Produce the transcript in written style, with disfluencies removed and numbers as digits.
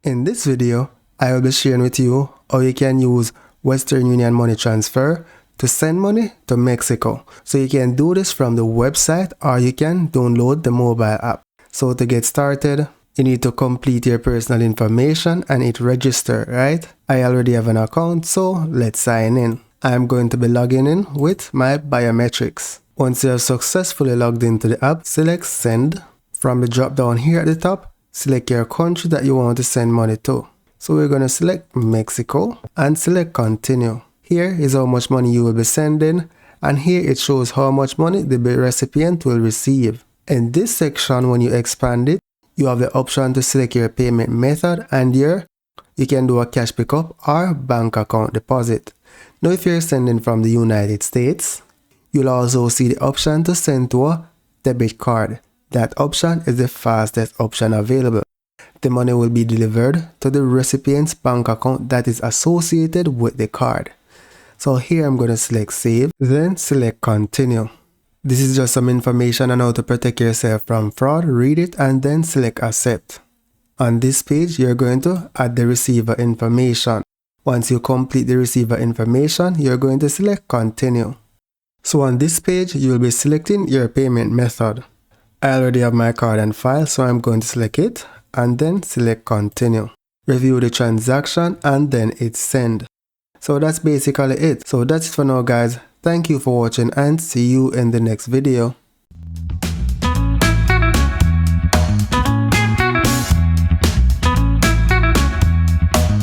In this video, I will be sharing with you how you can use Western Union Money Transfer to send money to Mexico. So you can do this from the website or you can download the mobile app. So to get started, you need to complete your personal information and hit register, right? I already have an account, so let's sign in. I'm going to be logging in with my biometrics. Once you have successfully logged into the app, select send. From the drop down here at the top, select your country that you want to send money to. So we're going to select Mexico and select continue. Here is how much money you will be sending, and here it shows how much money the recipient will receive. In this section, when you expand it, you have the option to select your payment method, and here you can do a cash pickup or bank account deposit. Now if you're sending from the United States, you'll also see the option to send to a debit card. That option is the fastest option available. The money will be delivered to the recipient's bank account that is associated with the card. So here I'm going to select save, then select continue. This is just some information on how to protect yourself from fraud. Read it and then select accept. On this page, you're going to add the receiver information. Once you complete the receiver information, you're going to select continue. So on this page, you'll be selecting your payment method. I already have my card and file, so I'm going to select it and then select continue. Review the transaction and then hit send. So that's basically it. So that's it for now, guys. Thank you for watching and see you in the next video.